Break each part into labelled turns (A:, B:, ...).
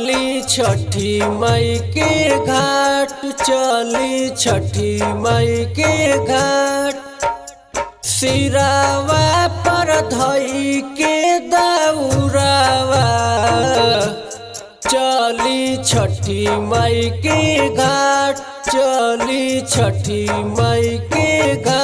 A: चली छठी मई के घाट, चली छठी मई के घाट। सिरावा पर धई के दौरावा, चली छठी मई के घाट, चली छठी मई के घाट।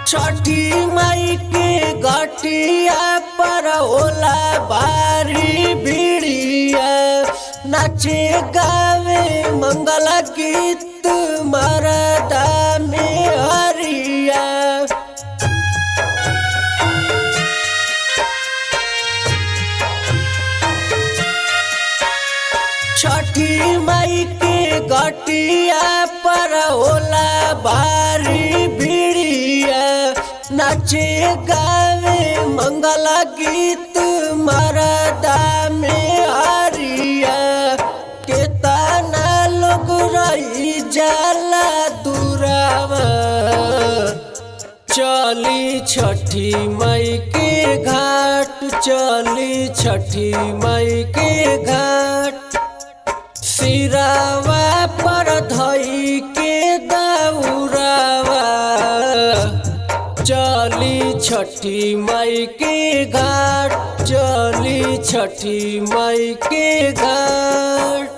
A: छठी मई के घाटिया पर होला भारी भिड़िया, नाचे गावे मंगल गीत मरदा में हरिया। छठी मई के घाटिया पर होला भारी भिड़िया, नाचे गावे मंगल गीत मरदा में हरिया। केतना लोग रही जाला दूरावा, चली छठी मई के घाट, चली छठी मई के घाट। सिरावा पर धई के दौरावा, चली छठी मई के घाट, चली छठी मई के घाट।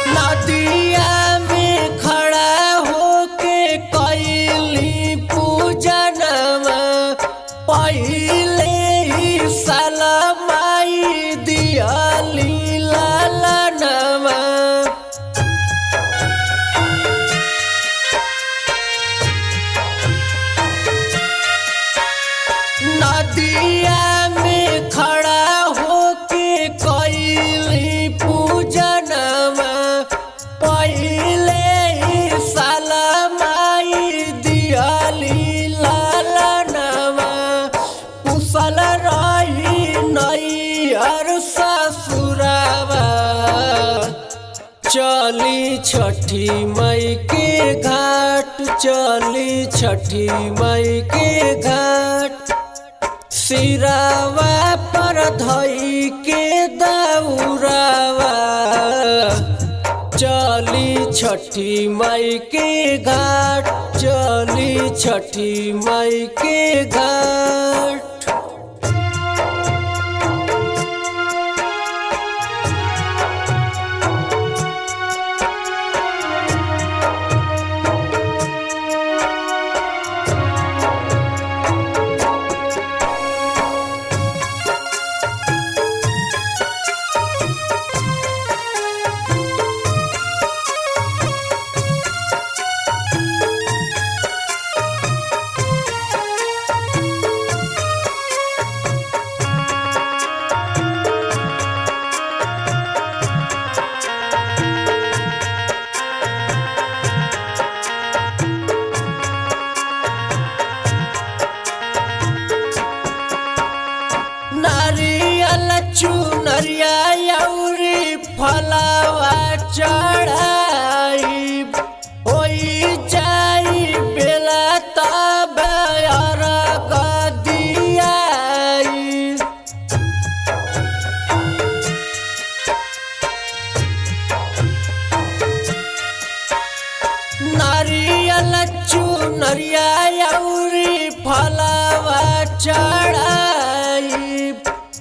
A: नदिया में खड़ा होके कैली पूजनवा, पहिले ही साल माई दियाली लालनवा। नदिया में खड़ा होके कैली पूजनवा, पहिले ही साल माई दियाली लालनवा। कुशल रही नैहर ससुरावा, चली छठी मई के घाट, चली छठी मई के घाट। सिरावा पर धई के दौरावा, चली छठी मई के घाट, चली छठी मई के घाट। चुनरिया अउरी फलवा चढ़ाई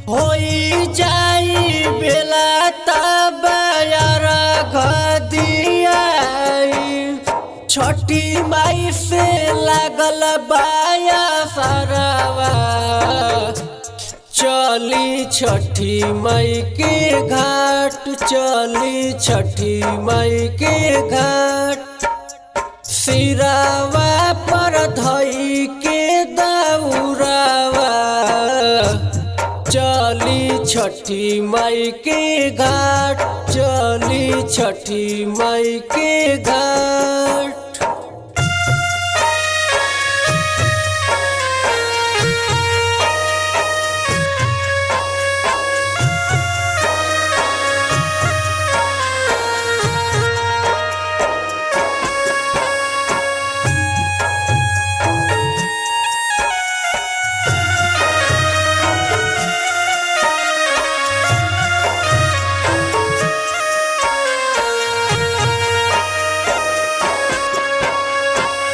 A: होई जाई बेला तब अर्घ दियाई। छठी माई से लागल बाया सरवा चली छठी माई के घाट चली छठी माई के घाट सिरावा पर धई के दौरावा चली छठी माई के घाट चली छठी माई के घाट।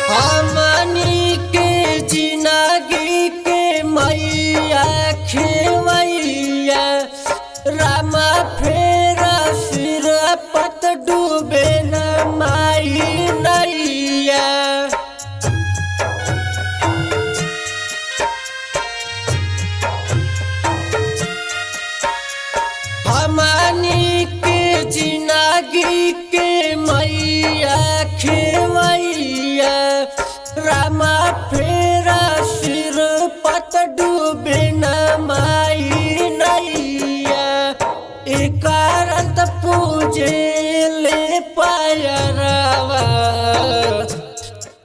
A: हमनी के जिंदगी के मैया खेवैया रामा फेरा सिर पत डूबे न माई नैया। हमनी के जिंदगी के मैया खेवैया रामा फेरा सिर पत डूबे न माई नैया। एकांत पूजे ले पायरवा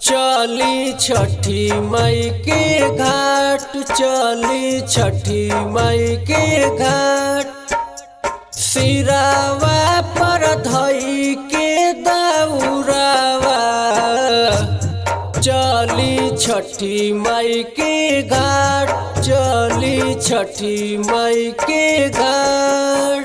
A: चली छठी माई के घाट चली छठी माई के घाट सिरावा पर धई के दौरावा चली छठी माई के घाट चली छठी माई के घाट।